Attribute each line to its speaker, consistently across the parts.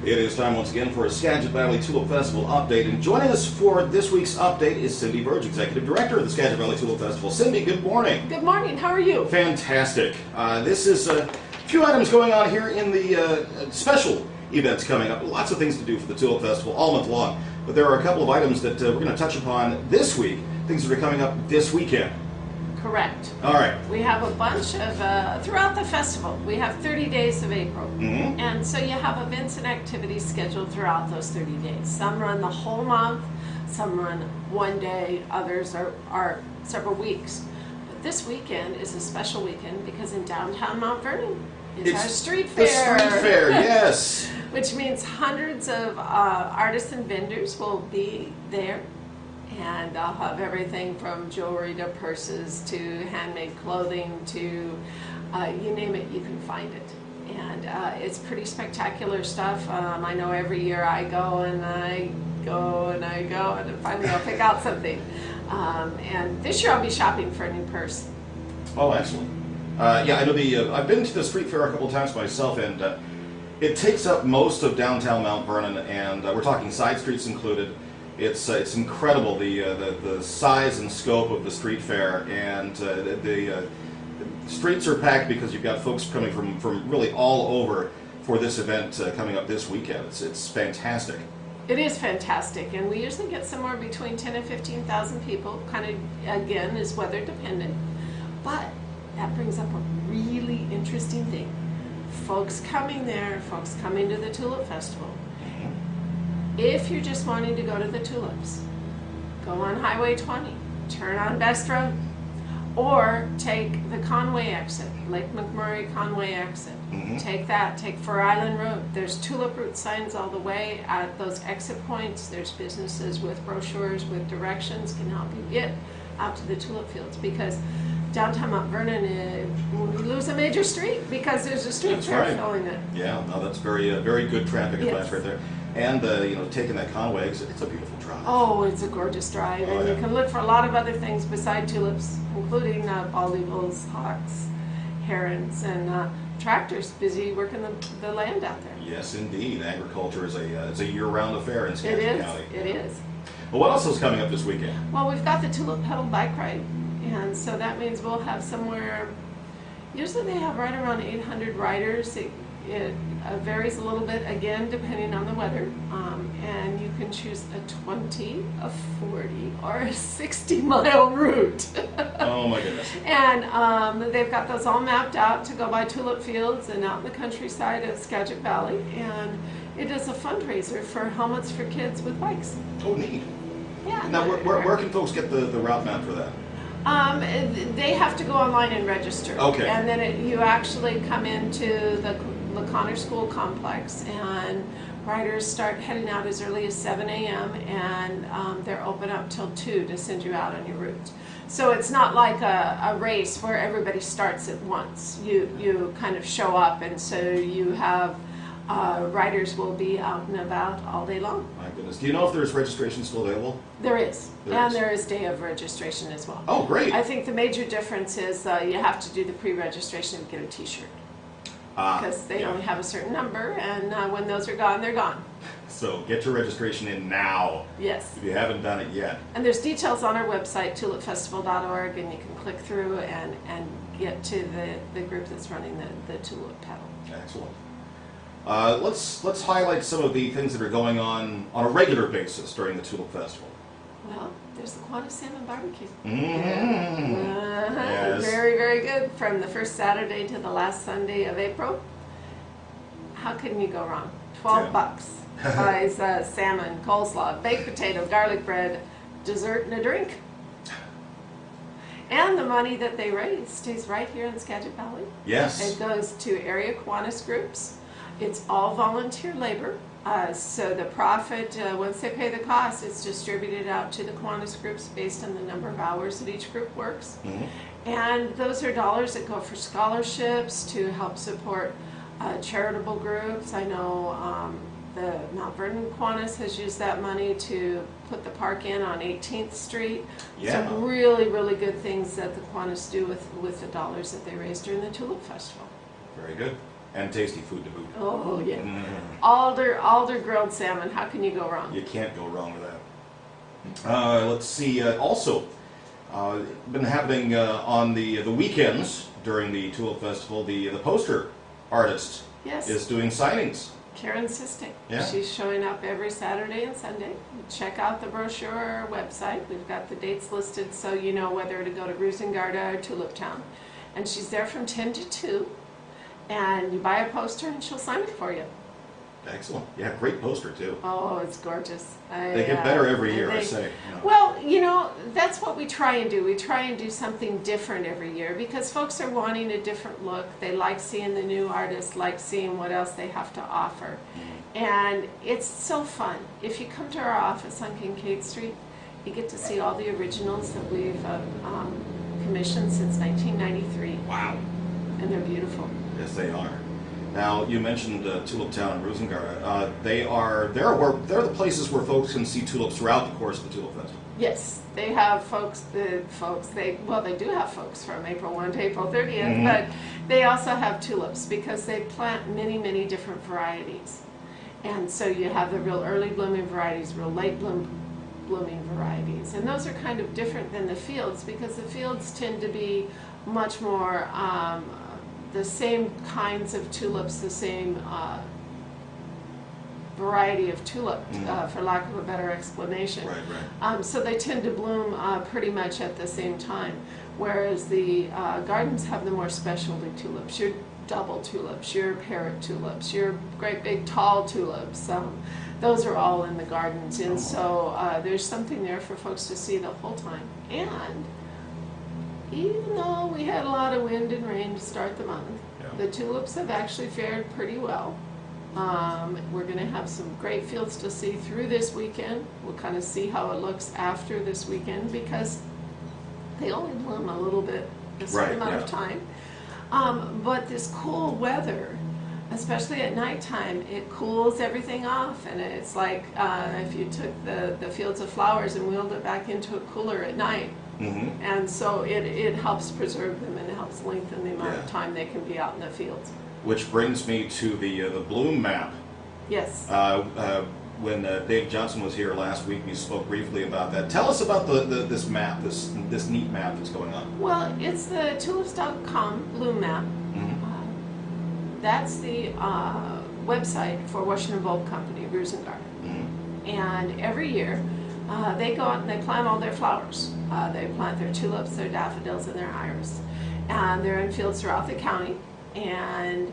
Speaker 1: It is time once again for a Skagit Valley Tulip Festival update, and joining us for this week's update is Verge, Executive Director of the Skagit Valley Tulip Festival. Cindy, good morning.
Speaker 2: Good morning. How are you?
Speaker 1: Fantastic. This is a few items going on here in the special events coming up. Lots of things to do for the Tulip Festival all month long, but there are a couple of items that we're going to touch upon this week, things that are coming up this weekend.
Speaker 2: Correct.
Speaker 1: All right.
Speaker 2: We have a bunch of, throughout the festival, we have 30 days of April.
Speaker 1: Mm-hmm.
Speaker 2: And so you have events and activities scheduled throughout those 30 days. Some run the whole month, some run one day, others are several weeks. But this weekend is a special weekend because in downtown Mount Vernon is our street fair.
Speaker 1: The street fair, yes.
Speaker 2: Which means hundreds of artists and vendors will be there. And I'll have everything from jewelry to purses to handmade clothing to you name it, you can find it. And it's pretty spectacular stuff. I know every year I go and I go and I go and finally I'll pick out something. And this year I'll be shopping for a new purse.
Speaker 1: Oh, excellent. Yeah, I know I've been to the street fair a couple of times myself, and it takes up most of downtown Mount Vernon, and we're talking side streets included. It's incredible the size and scope of the street fair, and the streets are packed because you've got folks coming from really all over for this event coming up this weekend. It's fantastic.
Speaker 2: It is fantastic, and we usually get somewhere between 10 and 15,000 people. Kind of, again, is weather dependent, but that brings up a really interesting thing. Folks coming to the Tulip Festival. If you're just wanting to go to the tulips, go on Highway 20, turn on Best Road, or take the Conway exit, Lake McMurray Conway exit.
Speaker 1: Mm-hmm.
Speaker 2: Take that, take Fur Island Road. There's tulip route signs all the way at those exit points. There's businesses with brochures, with directions, can help you get out to the tulip fields, because downtown Mount Vernon, we lose a major street because there's a street fair filling it.
Speaker 1: Yeah, no, that's very good traffic advice
Speaker 2: Yes.
Speaker 1: right there. And taking that Conway exit, it's a beautiful drive.
Speaker 2: Oh, it's a gorgeous drive, and
Speaker 1: yeah.
Speaker 2: you can look for a lot of other things beside tulips, including bald eagles, hawks, herons, and tractors busy working the land out there.
Speaker 1: Yes, indeed. Agriculture is a year-round affair in Skagit County.
Speaker 2: It is.
Speaker 1: Well, what else is coming up this weekend?
Speaker 2: Well, we've got the Tulip Petal Bike ride, and so that means we'll have somewhere. Usually they have right around 800 riders. It varies a little bit, again, depending on the weather, and you can choose a 20, a 40, or a 60-mile route.
Speaker 1: Oh my goodness.
Speaker 2: And they've got those all mapped out to go by tulip fields and out in the countryside of Skagit Valley, and it is a fundraiser for helmets for kids with bikes.
Speaker 1: Oh, neat.
Speaker 2: Yeah.
Speaker 1: Now, where can folks get the route map for that?
Speaker 2: They have to go online and register.
Speaker 1: Okay.
Speaker 2: And then you actually come into the Connor School complex, and riders start heading out as early as 7 a.m. and they're open up till 2 to send you out on your route. So it's not like a race where everybody starts at once. You kind of show up, and so you have riders will be out and about all day long.
Speaker 1: My goodness. Do you know if there's registration still available?
Speaker 2: There is. There is day of registration as well.
Speaker 1: Oh, great.
Speaker 2: I think the major difference is you have to do the pre-registration and get a t-shirt. Because they only have a certain number, and when those are gone, they're gone.
Speaker 1: So get your registration in now.
Speaker 2: Yes.
Speaker 1: If you haven't done it yet.
Speaker 2: And there's details on our website, tulipfestival.org, and you can click through and get to the group that's running the Tulip Petal.
Speaker 1: Excellent. Let's highlight some of the things that are going on a regular basis during the Tulip Festival.
Speaker 2: Well, there's the Quanah Salmon Barbecue.
Speaker 1: Mm-hmm. Yes.
Speaker 2: Very, very good. From the first Saturday to the last Sunday of April. How can you go wrong? $12 buys salmon, coleslaw, baked potato, garlic bread, dessert, and a drink. And the money that they raise stays right here in Skagit Valley.
Speaker 1: Yes.
Speaker 2: It goes to area Kiwanis groups. It's all volunteer labor. So the profit, once they pay the cost, it's distributed out to the Kiwanis groups based on the number of hours that each group works. Mm-hmm. And those are dollars that go for scholarships to help support charitable groups. I know the Mount Vernon Kiwanis has used that money to put the park in on 18th Street.
Speaker 1: Yeah.
Speaker 2: Some really, really good things that the Kiwanis do with the dollars that they raise during the Tulip Festival.
Speaker 1: Very good. And tasty food to boot.
Speaker 2: Oh yeah. Alder grilled salmon. How can you go wrong?
Speaker 1: You can't go wrong with that. Let's see. Also, been happening on the weekends during the Tulip Festival. The poster artist
Speaker 2: Yes.
Speaker 1: is doing signings.
Speaker 2: Karen Sistick.
Speaker 1: Yeah.
Speaker 2: She's showing up every Saturday and Sunday. Check out the brochure website. We've got the dates listed so you know whether to go to Rusengarda or Tulip Town. And she's there from 10 to 2. And you buy a poster and she'll sign it for you.
Speaker 1: Excellent. Yeah, great poster too.
Speaker 2: Oh, it's gorgeous.
Speaker 1: They get better every year, I say. Yeah.
Speaker 2: Well, you know, that's what we try and do. We try and do something different every year because folks are wanting a different look. They like seeing the new artists, like seeing what else they have to offer. And it's so fun. If you come to our office on Kincaid Street, you get to see all the originals that we've commissioned since 1993.
Speaker 1: Wow.
Speaker 2: And they're beautiful.
Speaker 1: Yes, they are. Now, you mentioned Tulip Town and Rusengarda. They're the places where folks can see tulips throughout the course of the Tulip Festival.
Speaker 2: Yes, they have they do have folks from April 1 to April 30th, but they also have tulips because they plant many, many different varieties. And so you have the real early blooming varieties, real late blooming varieties. And those are kind of different than the fields because the fields tend to be much more the same kinds of tulips, the same variety of tulip, for lack of a better explanation.
Speaker 1: Right.
Speaker 2: So they tend to bloom pretty much at the same time, whereas the gardens have the more specialty tulips, your double tulips, your parrot tulips, your great big tall tulips. Those are all in the gardens, and so there's something there for folks to see the whole time. And even though we had a lot of wind and rain to start the month, the tulips have actually fared pretty well. We're going to have some great fields to see through this weekend. We'll kind of see how it looks after this weekend because they only bloom a little bit a certain amount of time. But this cool weather, especially at nighttime, it cools everything off, and it's like if you took the fields of flowers and wheeled it back into a cooler at night. And so it helps preserve them and it helps lengthen the amount of time they can be out in the fields.
Speaker 1: Which brings me to the bloom map.
Speaker 2: Yes.
Speaker 1: When Dave Johnson was here last week, we spoke briefly about that. Tell us about this map, this neat map that's going on.
Speaker 2: Well, it's the tulips.com bloom map. That's the website for Washington Bulb Company, Rusengarda. And every year, they go out and they plant all their flowers. They plant their tulips, their daffodils, and their iris. And they're in fields throughout the county. And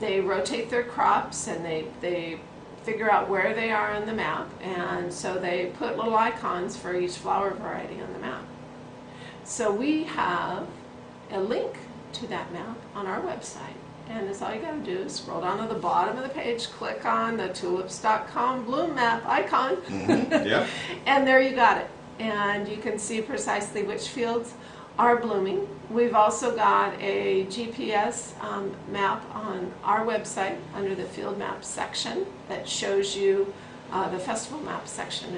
Speaker 2: they rotate their crops and they figure out where they are on the map. And so they put little icons for each flower variety on the map. So we have a link to that map on our website. And that's all you got to do is scroll down to the bottom of the page, click on the tulips.com bloom map icon, and there you got it. And you can see precisely which fields are blooming. We've also got a GPS map on our website under the field map section that shows you, the festival map section,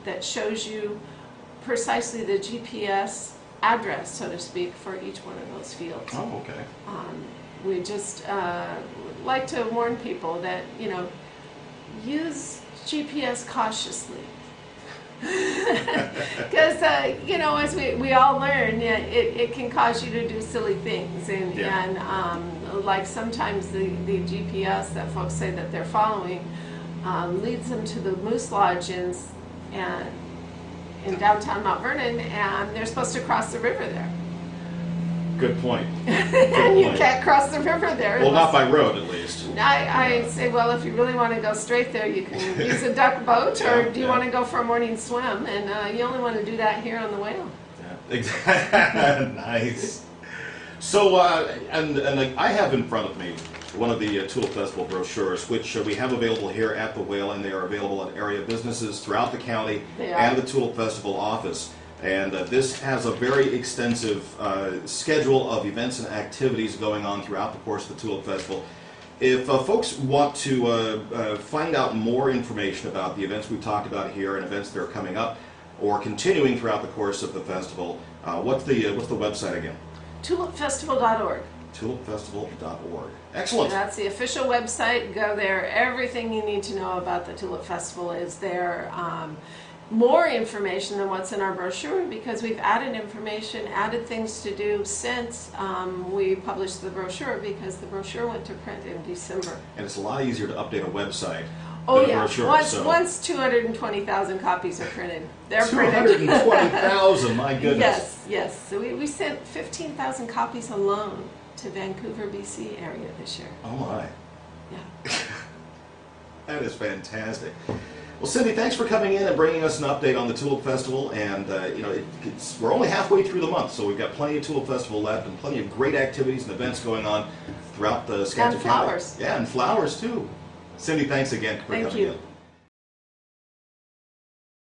Speaker 2: that shows you precisely the GPS address, so to speak, for each one of those fields.
Speaker 1: Oh, okay.
Speaker 2: We just like to warn people that, use GPS cautiously. Because, as we all learn, it can cause you to do silly things. And like sometimes the GPS that folks say that they're following leads them to the Moose Lodge in downtown Mount Vernon, and they're supposed to cross the river there.
Speaker 1: Good point.
Speaker 2: And you can't cross the river there.
Speaker 1: Well, not by road, at least.
Speaker 2: I say, well, if you really want to go straight there, you can use a duck boat, or do you want to go for a morning swim? And you only want to do that here on the Whale.
Speaker 1: Yeah, exactly. Nice. So, and I have in front of me one of the Tulip Festival brochures, which we have available here at the Whale, and they are available at area businesses throughout the county and the Tulip Festival office. And this has a very extensive schedule of events and activities going on throughout the course of the Tulip Festival. If folks want to find out more information about the events we've talked about here and events that are coming up or continuing throughout the course of the festival, what's the website again?
Speaker 2: TulipFestival.org.
Speaker 1: tulipfestival.org. Excellent.
Speaker 2: That's the official website. Go there. Everything you need to know about the Tulip Festival is there. More information than what's in our brochure, because we've added information, added things to do since we published the brochure, because the brochure went to print in December.
Speaker 1: And it's a lot easier to update a website
Speaker 2: Oh
Speaker 1: than a
Speaker 2: yeah,
Speaker 1: brochure.
Speaker 2: once 220,000 copies are printed, they're printed.
Speaker 1: 220,000, my goodness.
Speaker 2: Yes, yes. So we sent 15,000 copies alone to Vancouver, BC area this year.
Speaker 1: Oh my.
Speaker 2: Yeah.
Speaker 1: That is fantastic. Well, Cindy, thanks for coming in and bringing us an update on the Tulip Festival. And you know, we're only halfway through the month, so we've got plenty of Tulip Festival left and plenty of great activities and events going on throughout the Skagit
Speaker 2: And flowers.
Speaker 1: County. Yeah, and flowers too. Cindy, thanks again for
Speaker 2: Thank
Speaker 1: coming
Speaker 2: you.
Speaker 1: in.